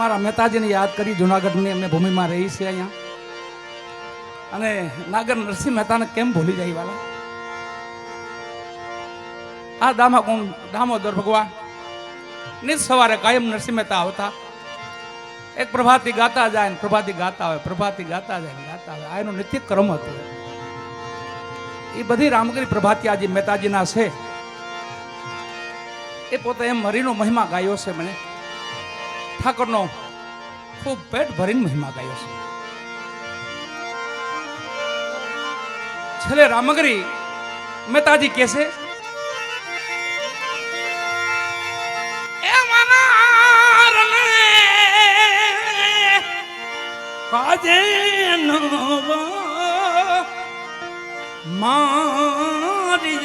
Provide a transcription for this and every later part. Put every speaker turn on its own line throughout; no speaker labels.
મારા મહેતાજીને યાદ કરી. જુનાગઢની અમે ભૂમિમાં રહી છે અહીંયા. અને નાગર નરસિંહ મહેતાને કેમ ભૂલી જાય વાલા? આ દામોદર ભગવાન નિજ સવારે કાયમ નરસિંહ મહેતા આવતા. એક પ્રભાતી ગાતા જાય ને પ્રભાતી ગાતા હોય, પ્રભાતી ગાતા જાય ને ગાતા હોય. આ એનો નિત્ય ક્રમ હતો. એ બધી રામગીરી પ્રભાતિયાજી મહેતાજીના છે. એ પોતે એમ હરિનો મહિમા ગાયો છે. મને ઠાકોરનો ખૂબ પેટ ભરીને મહિમા ગાયો છે. છેલ્લે રામગીરી મહેતાજી કહે છે, કાજે મારી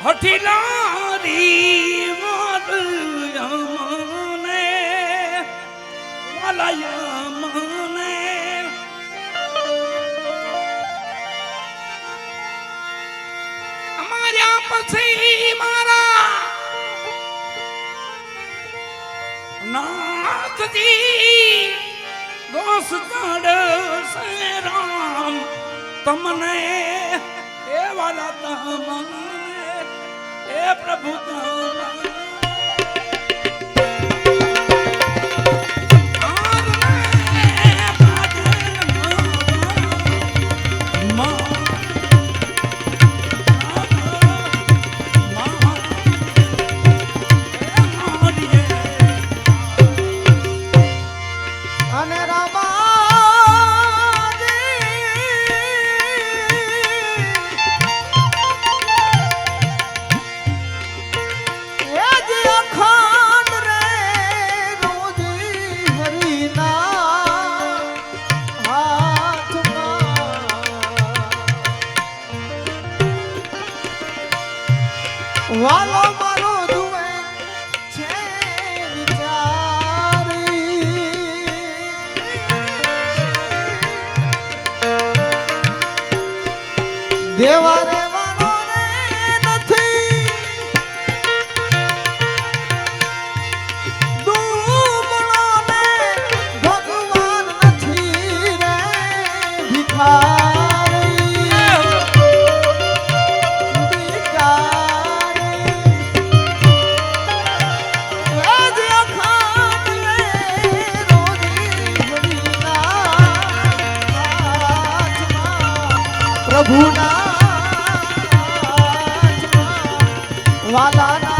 હઠીલારી મને વાલાયા મને અમારા પછી મારા નાથજી દોષ ચડશે રામ તમને એ વાલા તમને એ પ્રભુ તમને
વાલો મારો જુએ છે વિચારી દેવા દેવાનો ને નથી દુબળો ને ભગવાન નથી રે ભિખારી પ્રભુના વાલાના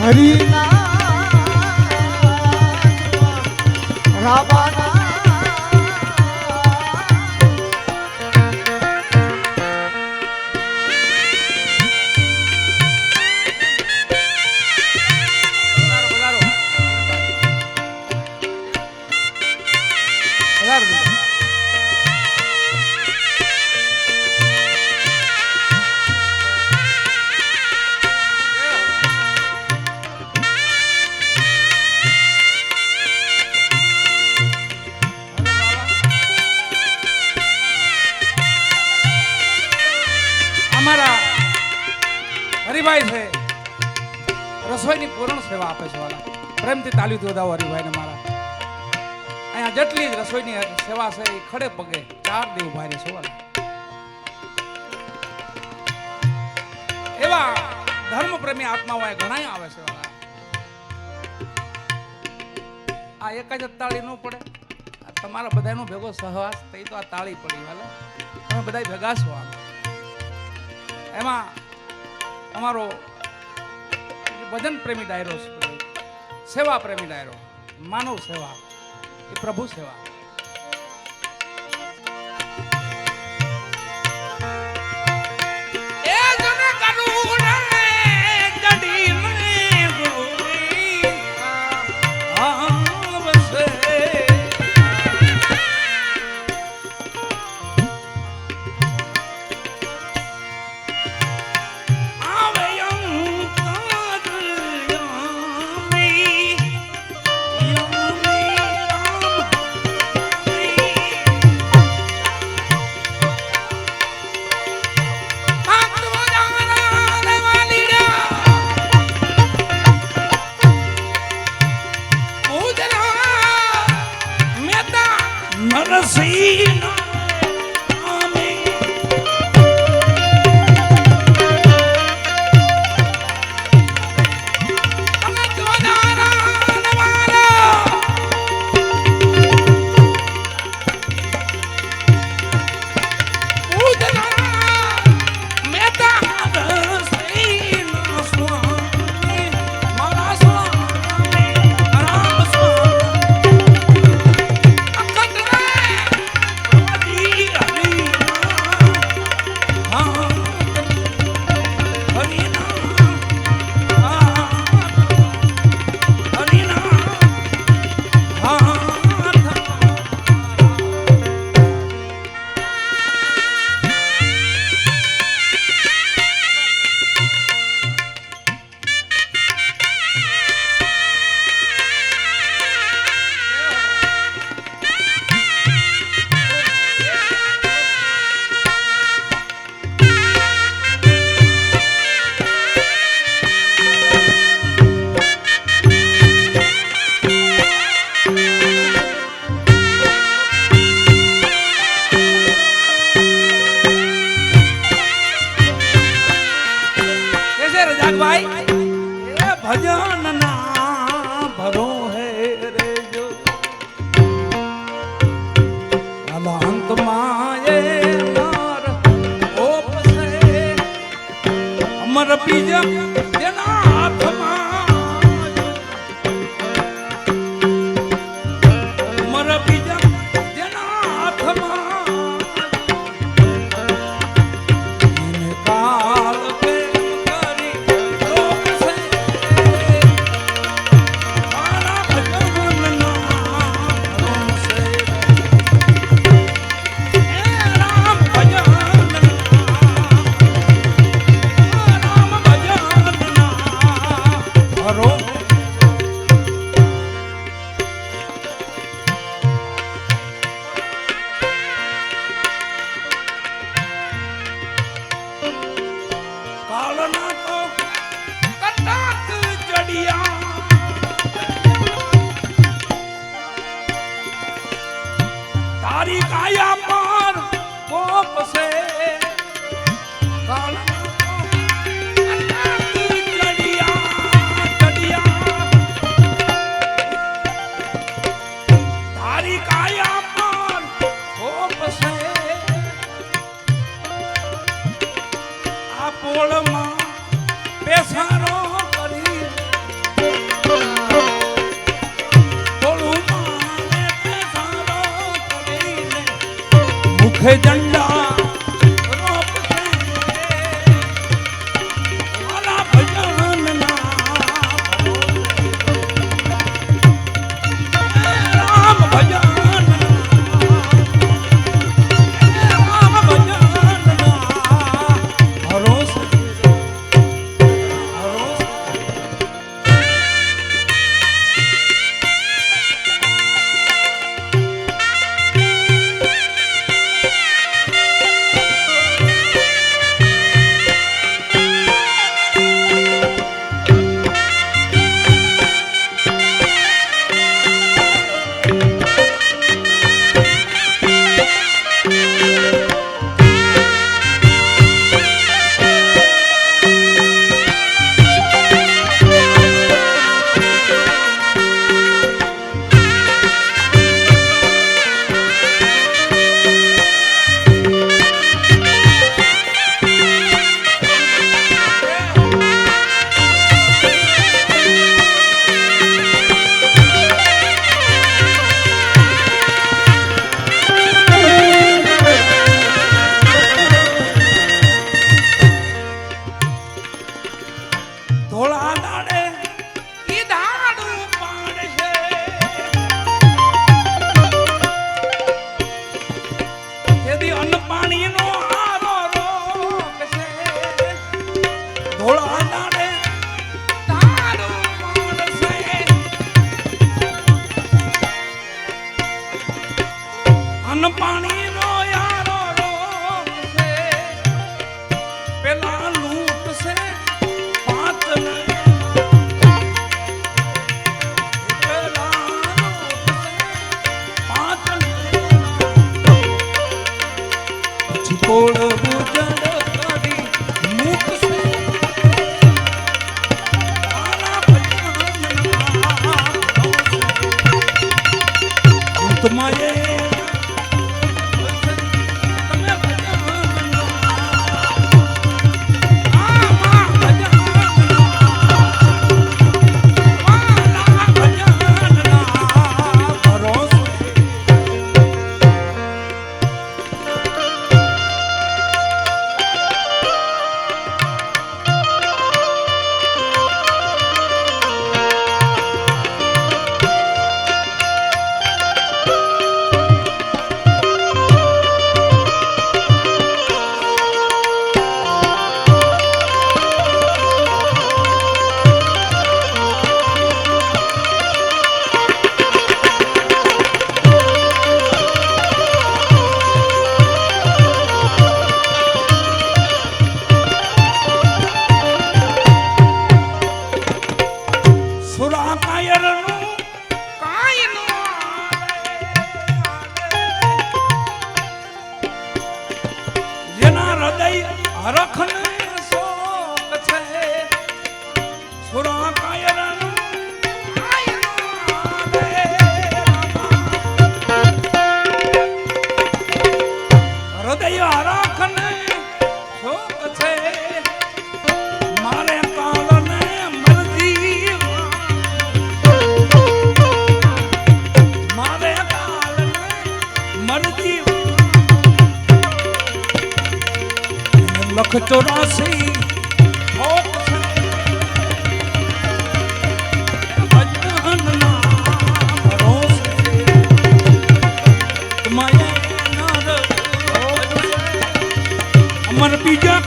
હરિના રામાના
પધારો, પધારો. પધારો દીકરા. અમારા હરિભાઈ છે રસોઈની પૂર્ણ સેવા આપે છે વાલા. પ્રેમથી તાલીથી વધાવો હરિભાઈને મારા. અહીંયા જેટલી જ રસોઈની સેવા છે એ ખડે પગે 4 દી ઉભા રહે છે વાલા. એવા ધર્મપ્રેમી આત્માઓ અહીંયા ઘણાય આવે છે વાલા. આ એક જ તાળી ન પડે, આ તમારા બધાનો ભેગો સહવાસ થઈ તો આ તાળી પડી વાલા. તમે બધા ભેગા છો આમ. એમાં અમારો ભજન પ્રેમી ડાયરો છે, સેવા પ્રેમી ડાયરો, માનવ સેવા એ પ્રભુ સેવા. ભજન ના ભરો હે રે જો અંત માં એ નાર ઓપસે અમર બીજ તેના હાથમાં અમર બીજ તેના હાથમાં એને કાળ ધોળા દાડે ઈ દાડું પાડશે તેથી અન્ન પાણીનો આરો રોકશે ધોળા દાડે દાડું પાડશે અન્ન પાણીનો આરો રોકશે પેલા લૂંટશે કોળ બુજડ કરી મૂકશે આના ભજનમાં તમારે લખ 84 અમર બીજા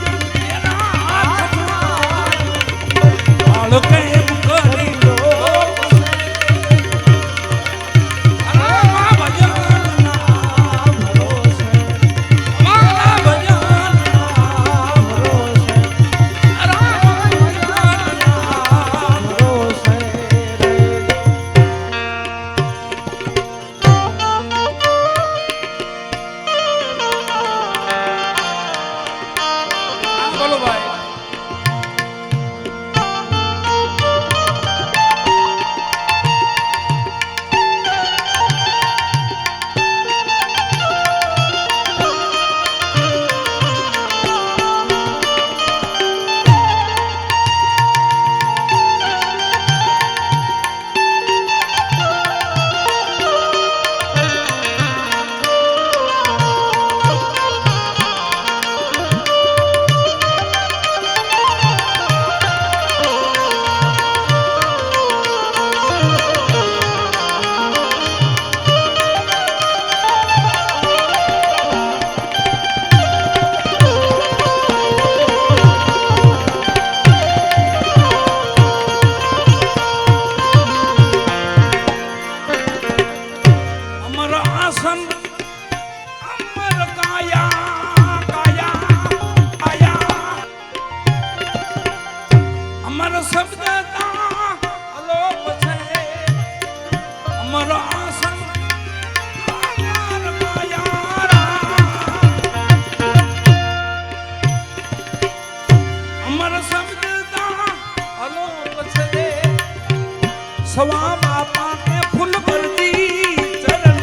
સવા બાપા કે ફૂલ ભરતી ચરણ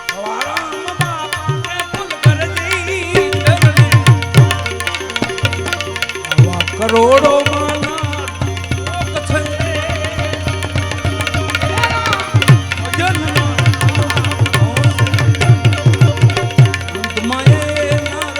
સવારામ બાપા કે ફૂલ ભરતી ચરણ આવા કરોડો માના લોક છે ભજનમાં અંતમાએ નાર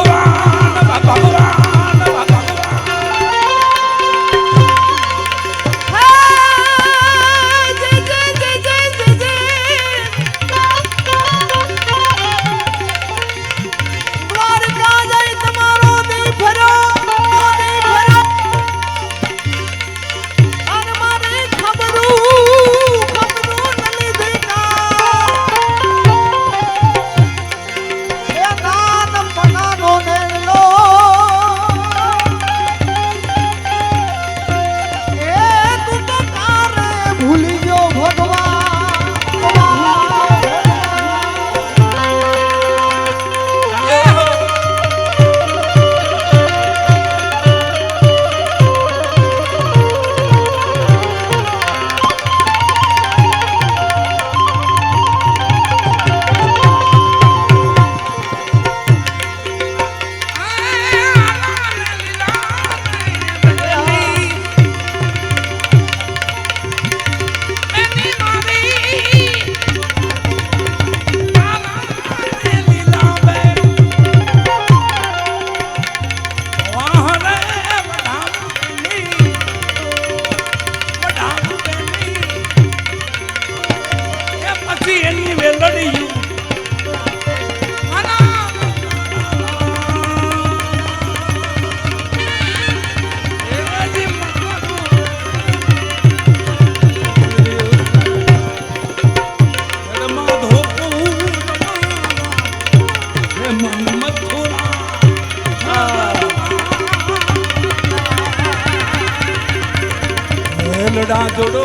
ભગવાન ભગવાન ભગવાન
દ્વારકા જઈ તમારો દી ફર્યો, દી ફર્યો. અને મારી ખબરું ન લીધી કા. એ નાનપણાનો નેણલો, એ તું તો કારે ભૂલી ગયો ભગવાન.
લડા જોડો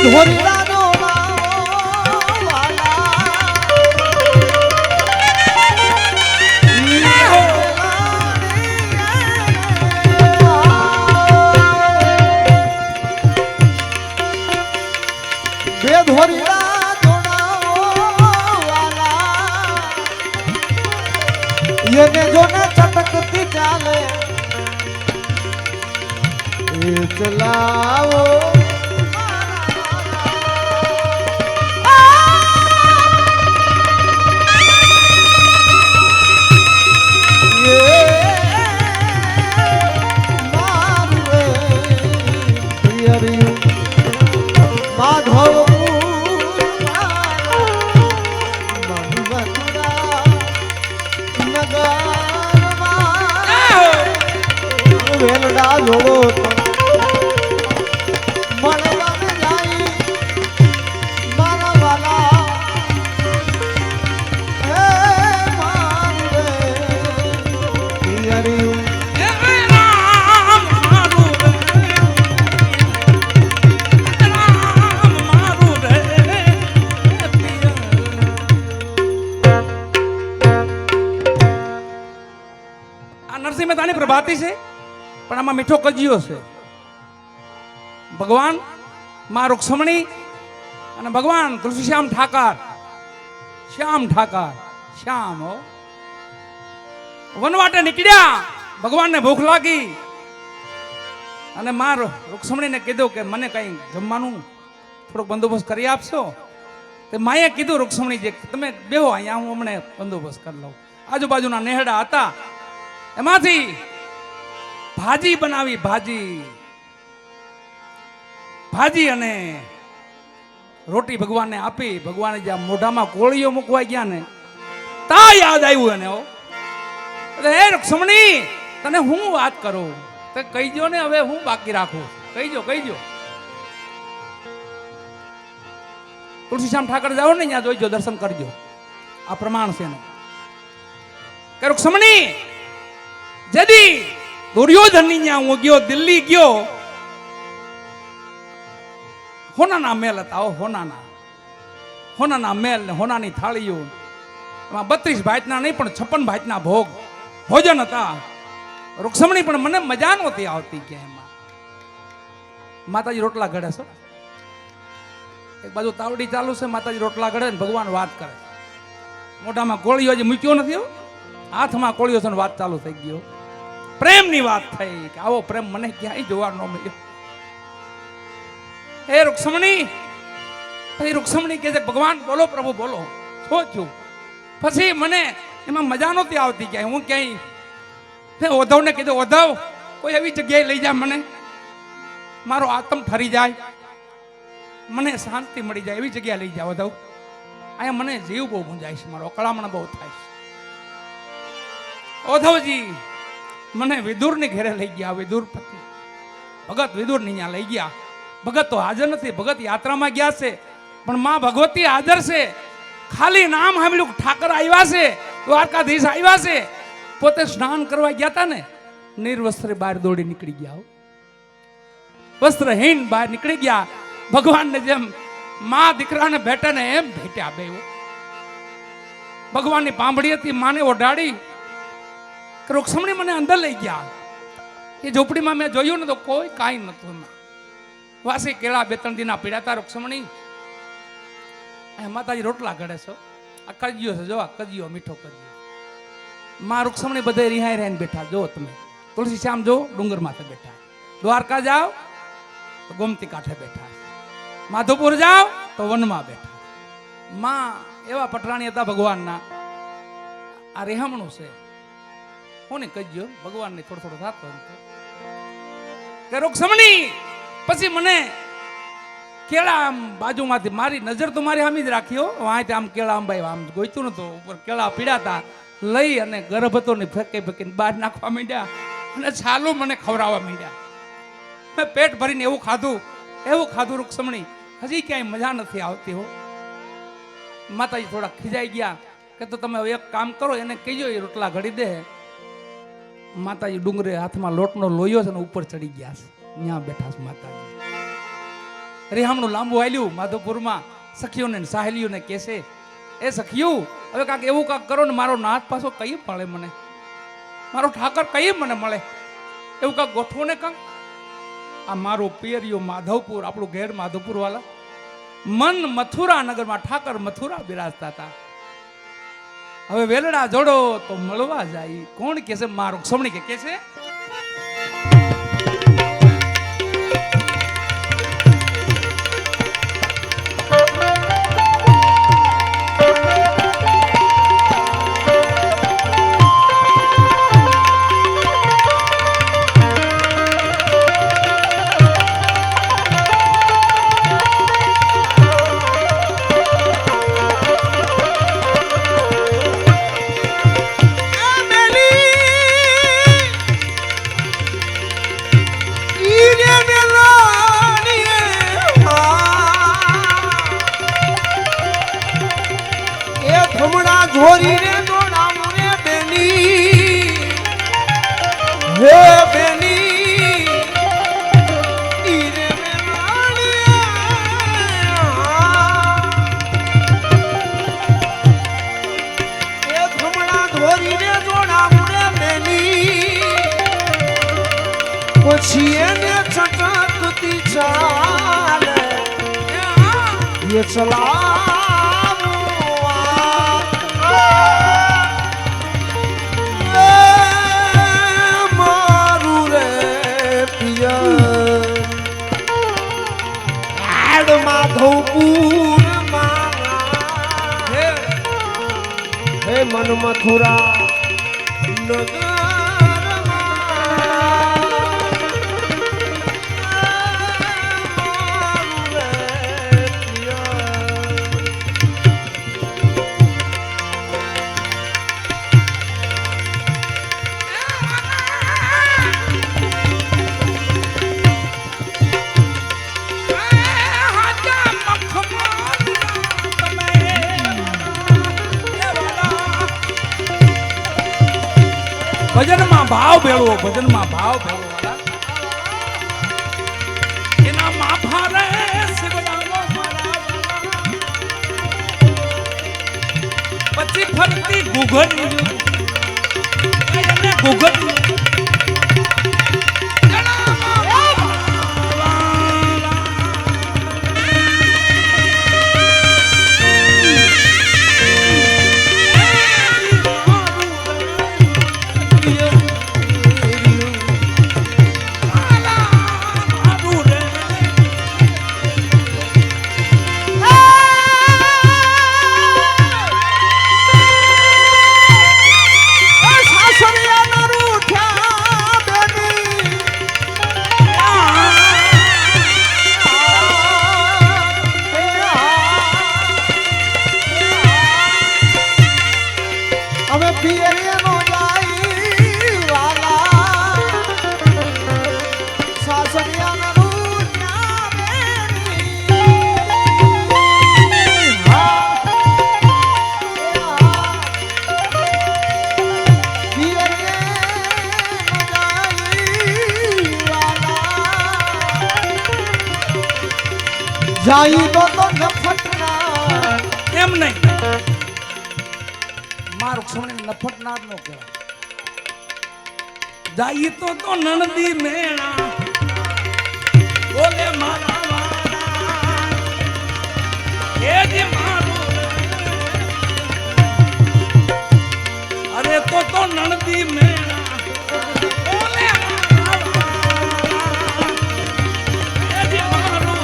ધોરીલાનો વાલા બે ધોરીલા વાલા એને જોને ચટકતી ચાલે એ ચલાવો. વેલડા જોડો મળવા જાય મારા વાલા હે મારે પિયરિયું
નરસિંહ મહેતાની પ્રભાતી છે, પણ આમાં મીઠો કજિયો છે. ભગવાન માં રૂક્ષ્મણી અને ભગવાન તુલસીશ્યામ ઠાકર, શ્યામ ઠાકર, શ્યામ હો વનવાટે નીકળ્યા. ભગવાનને ભૂખ લાગી અને માં રૂક્ષ્મણીને કીધું કે મને કઈ જમવાનું થોડોક બંદોબસ્ત કરી આપશો. તે માએ કીધું રૂક્ષ્મણી જે તમે બેહો અહીંયા, હું હમણે બંદોબસ્ત કરી લઉં. આજુબાજુના નેહડા હતા, એમાંથી ભાજી બનાવી. ભાજી અને રોટી ભગવાનને આપી. ભગવાને જ્યાં મોઢામાં કોળીઓ મૂકવા ગયા ને તા યાદ આવ્યું એને. હે રૂક્ષ્મણી, તને હું વાત કરું, તે કહીજો ને, હવે હું બાકી રાખું, કહીજો. તુલસીશ્યામ ઠાકર જાઓ ને ત્યાં જોઈજો, દર્શન કરજો. આ પ્રમાણ છે કે રૂક્ષ્મણી જદી દુર્યોધનની ત્યાં હું ગયો, દિલ્હી ગયો, હોનાના મેલ હતા. હોનાના મેલ ને હોનાની થાળીઓ એમાં 32 ભાતના નહીં પણ 56 ભાતના ભોજન હતા. રૂક્ષ્મણી પણ મને મજા નહોતી આવતી કે એમાં માતાજી રોટલા ઘડે છે. એક બાજુ તાવડી ચાલુ છે, માતાજી રોટલા ઘડે ને ભગવાન વાત કરે. મોઢામાં કોળીઓ જે મૂક્યો નથી હો, હાથમાં કોળીઓ છે ને વાત ચાલુ થઈ ગયો. પ્રેમની વાત થઈ કે આવો પ્રેમ મને ક્યાંય જોવા ન મળ્યો. હે રૂક્ષ્મણી, પછી રૂક્ષ્મણી કહે છે ભગવાન બોલો પ્રભુ બોલો, શું થયું? પછી મને એમાં મજા નહોતી આવતી ક્યાંય. હું ક્યાંય ઓધવને કીધું ઓધવ કોઈ એવી જગ્યાએ લઈ જા, મને મારો આત્મ ઠરી જાય, મને શાંતિ મળી જાય એવી જગ્યાએ લઈ જાઓ ઓધવ. અહીંયા મને જીવ બહુ મૂંઝાય છે, મારો અકળામણ બહુ થાય છે. ઓધવજી મને વિદુરની ઘેરે લઈ ગયા. વિદુર પત્ની ભગત વિદુરની ત્યાં લઈ ગયા. ભગત તો હાજર નથી, ભગત યાત્રામાં ગયા છે, પણ માં ભગવતી હાજર છે. ખાલી નામ સાંભળ્યું ઠાકર આવ્યા છે, દ્વારકાધીશ આવ્યા છે. પોતે સ્નાન કરવા ગયા હતા ને, નિર્વસ્ત્રે બહાર દોડી નીકળી ગયા. વસ્ત્રહીન બહાર નીકળી ગયા. ભગવાનને જેમ માં દીકરાને ભેટે ને એમ ભેટ્યા બે. ભગવાનની પાંભડી હતી, માને ઓઢાડી. રૂક્ષ્મણી મને અંદર લઈ ગયા. એ ઝૂંપડીમાં મેં જોયું ને તો કોઈ કાંઈ નતું. વાસી કેળા 2-3 દિના પીડાતા. રૂક્ષ્મણી માતાજી રોટલા ઘડે છે. આ કજિયો છે, જો આ કજિયો, મીઠો કજિયો. માં રૂક્ષ્મણી બધે રિહાઈ રહીને બેઠા. જો તમે તુલસી શ્યામ જો ડુંગર માથે બેઠા. દ્વારકા જાઓ તો ગોમતી કાંઠે બેઠા. માધવપુર જાઓ તો વનમાં બેઠા. માં એવા પટરાણી હતા ભગવાનના. આ રેહામણું છે કોને કજ્યો ભગવાનને થોડો થોડો થતો કે રૂક્ષ્મણી. પછી મને કેળા આમ બાજુમાંથી મારી નજર તો મારી સામે જ રાખ્યો. વાંચે આમ કેળા આમ ભાઈ આમ ગોઈતું નતું, ઉપર કેળા પીડાતા લઈ અને ગર્ભ હતો ને ફેંકી ફેંકીને બહાર નાખવા માંડ્યા અને છાલું મને ખવડાવવા માંડ્યા. મેં પેટ ભરીને એવું ખાધું રૂક્ષ્મણી. હજી ક્યાંય મજા નથી આવતી હો. માતાજી થોડા ખીજાઈ ગયા કે તો તમે એક કામ કરો, એને કહીજો એ રોટલા ઘડી દે. માતાજી ડુંગરે હાથમાં લોટનો લોયો છે ને ઉપર ચડી ગયા છે. ત્યાં બેઠા છે માતાજી. રેહામણું લાંબુ હાલ્યું. માધવપુરમાં સખીઓને સાહેલીઓને કહેશે એ સખીઓ હવે કાંક એવું કાંક કરો ને મારો નાથ પાછો કઈ મળે, મને મારો ઠાકર કઈ મને મળે, એવું કાંક ગોઠવો ને કાંક. આ મારું પિયરિયો માધવપુર, આપણું ઘેર માધવપુર વાળા. મન મથુરા નગરમાં ઠાકર મથુરા બિરાજતા હતા. હવે વેલડા જોડો તો મળવા જાય. કોણ કે છે? માં રૂક્ષ્મણી કે છે.
ધોરી રે દોડાવું રે બેની, હે બેની ઈ રે એ ધમણા ધોરી રે દોડાવું રે બેની. પછી એને છટકતી ચાલે એ ચલા માધવપુર હે મન મથુરા
ભજનમાં ભાવ ભેળવો, ભજનમાં ભાવ ભેળવો. એના માફા રે શિવડાવો મારા પછી ફરતી ઘૂઘડિયું એને ઘૂઘડિયું
જાઈ તો નફટના
એમ નહીં મારું ક્ષમણે નફટનાર નો કહેવાય જાઈ તો નણદી મેણા બોલે મારા વાળા એ જે મારું અરે તો નણદી મેણા બોલે મારા વાળા એ જે મારું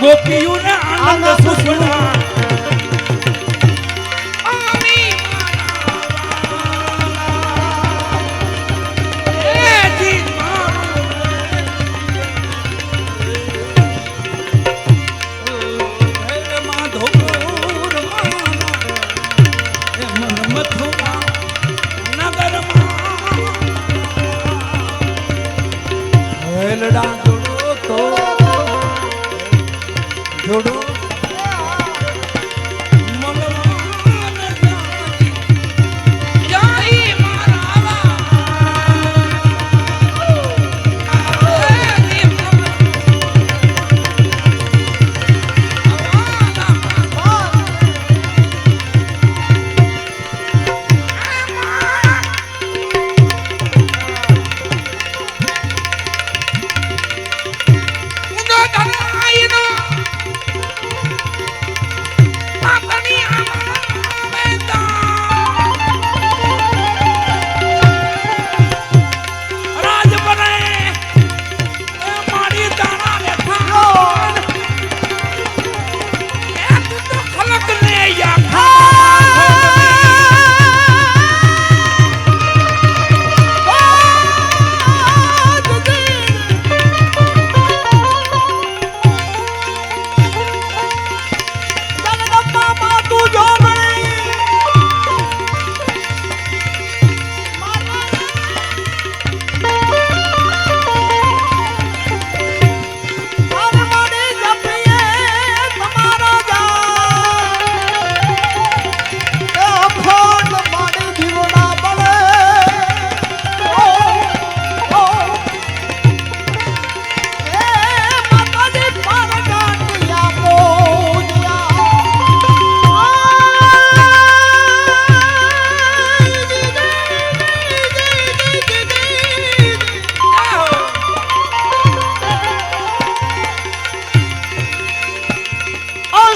ગોપીયું ને આનંદ સુખના આમી મારા એ જી મારું માધોર મારા મન મથુરા નગરમાં હેલડા જોડો તો જોડો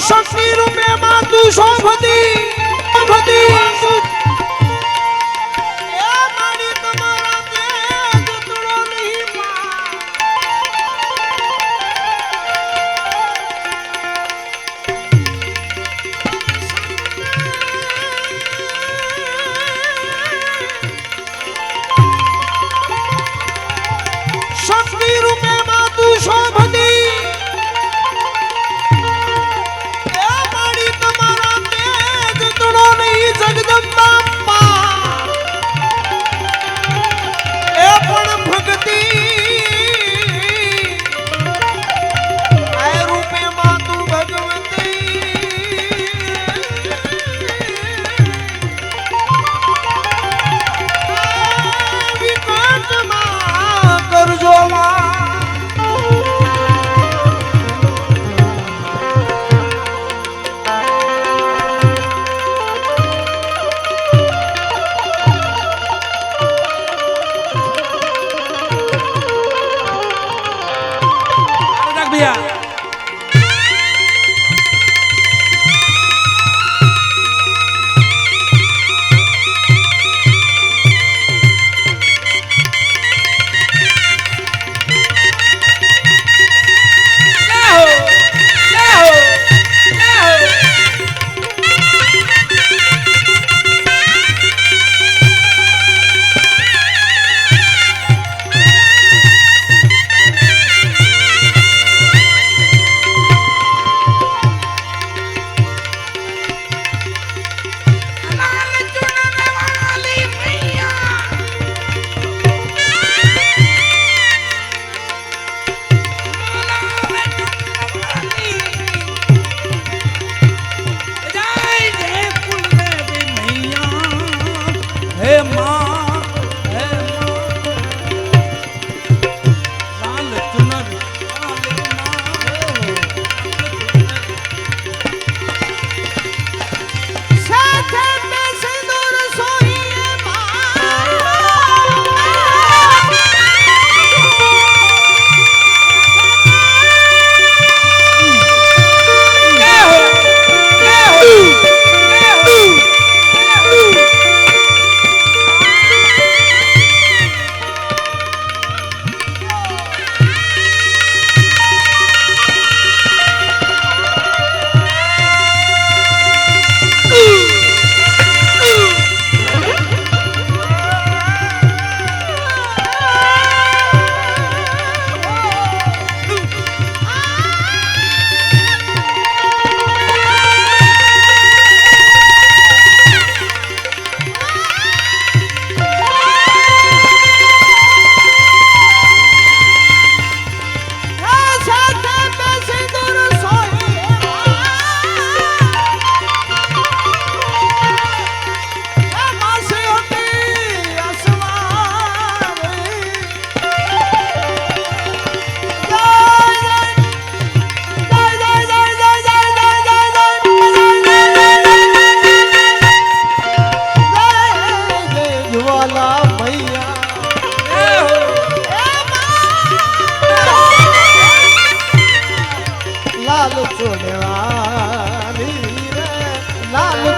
શક્તિ રૂપે માં તું શોભતી એ મારી તમારા તેજ તુડો નહીં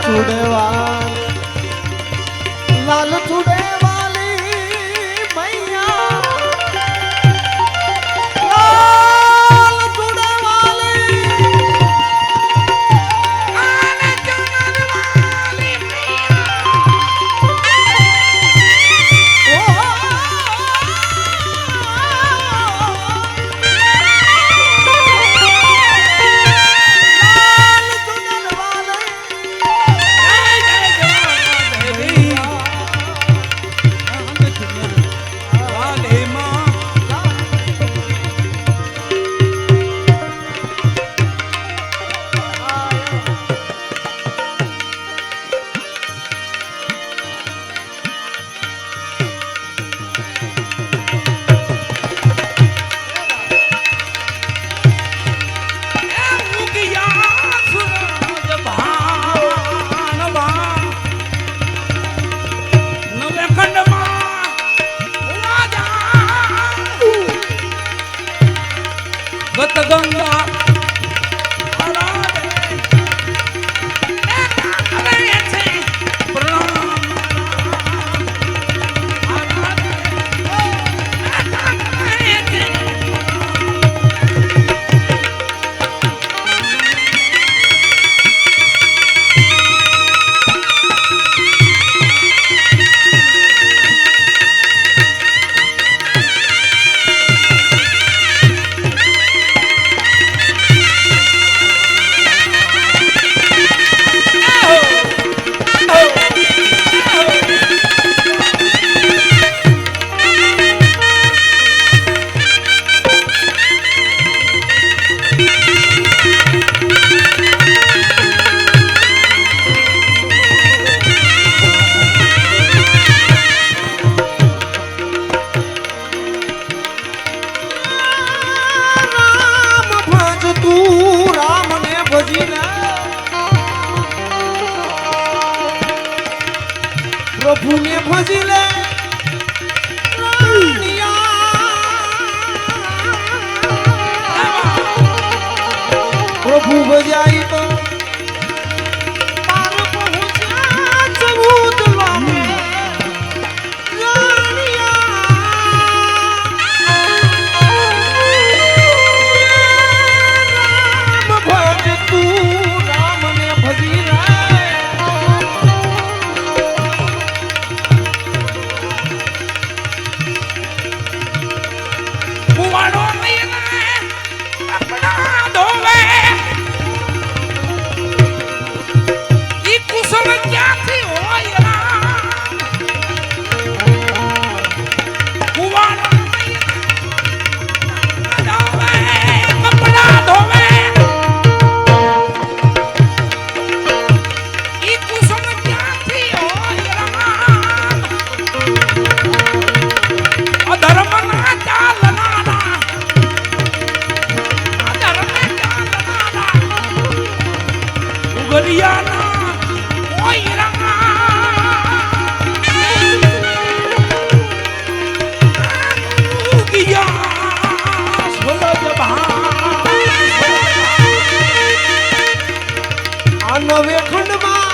ચુડેવા લાલ ચુડેવાલી મૈયા લાલ ચુડેવાલી પ્રભુને ભજી લે પ્રભુ ભજાઈ તો પાર પહોંચ્યા ચૌદ લાગે રામ ભજ તું રામને ભજી લે નવે ખંડમાં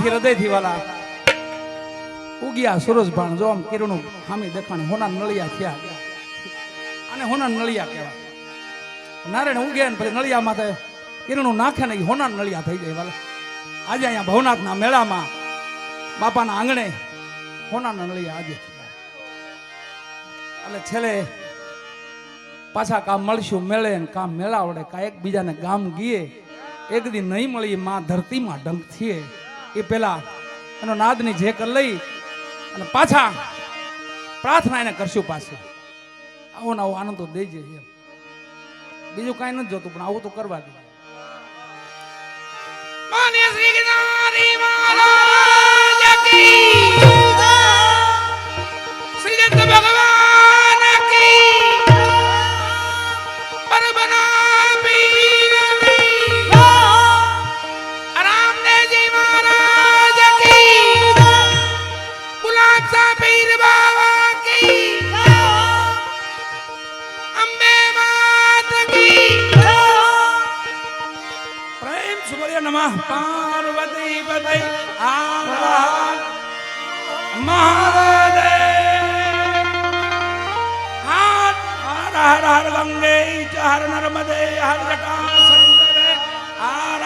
ભાવથી હૃદયથી વાલા ઉગ્યા સૂરજભાણ જો આમ કિરણું હામી દેખાણી હોના નળિયા થયા અને હોના નળિયા કહેવાય. નારાયણ ઉગે ને પછી નળિયા માથે કિરણું નાખે ને એ હોના નળિયા થઈ જાય વાલા. આજે અહીંયા ભવનાથના મેળામાં બાપાના આંગણે હોના નળિયા આજે થયા. એટલે છેલ્લે પાછા કામ મળશું મેળે ને કામ મેળાવડે કા એકબીજાને ગામ ગીએ એક દી નહીં મળી માં ધરતીમાં ડંક થઈએ એ પેલા એનો નાદની ઝેક લઈ અને પાછા પ્રાર્થના એને કરશું પાછી. આવો ને આવો આનંદ તો દેજે એમ. બીજું કાંઈ નથી જોતું પણ આવું તો કરવા દે. માન્ય શ્રી ગિરનારી મહારાજ કી શ્રી દત્ત ભગવાન કી પરબના પીર રામદેવજી મહારાજ કી ગુલાબ શાહ પીર બાબા કી અંબે માત કી પ્રેમ સુબોલ્યો નમઃ પાર્વતી પતય હર મહાદેવ. હર હર ગંગે હર નર્મદે હર જટાશંકરે હર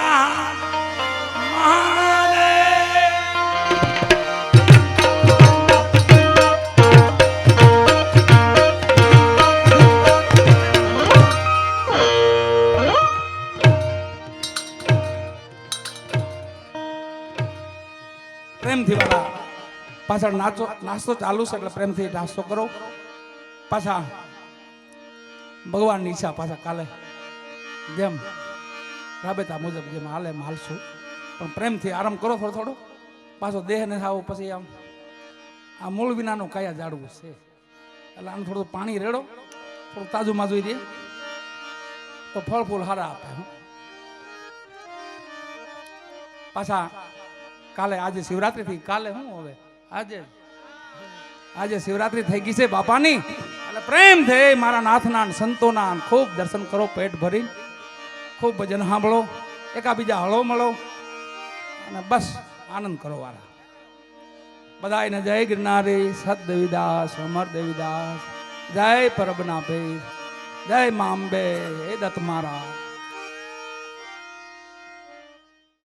મહાદેવ. પ્રેમથી વાળા પાછળ નાસ્તો ચાલુ છે એટલે પ્રેમથી નાસ્તો કરો. પાછા ભગવાનની ઈચ્છા પાછા કાલે જેમ રાબેતા મુજબ જેમ હાલે એમ હાલશું પણ પ્રેમથી આરામ કરો થોડો થોડો. પાછો દેહ ને થાવ પછી આમ આ મૂળ વિનાનું કાયા જાડવું છે એટલે આનું થોડું પાણી રેડો થોડું તાજું માજું દે તો ફળ ફૂલ સારા આપે. પાછા કાલે આજે શિવરાત્રી થઈ કાલે હું હવે આજે શિવરાત્રી થઈ ગઈ છે બાપાની એટલે પ્રેમ થઈ મારા નાથના સંતોના ખૂબ દર્શન કરો પેટ ભરી ખૂબ ભજન સાંભળો એકાબીજા હળો મળો અને બસ આનંદ કરો વાળા બધાને જય ગિરનારી સત દેવીદાસ અમર દેવીદાસ જય પરબના પીર જય મા અંબે હે દત્ત મહારાજ.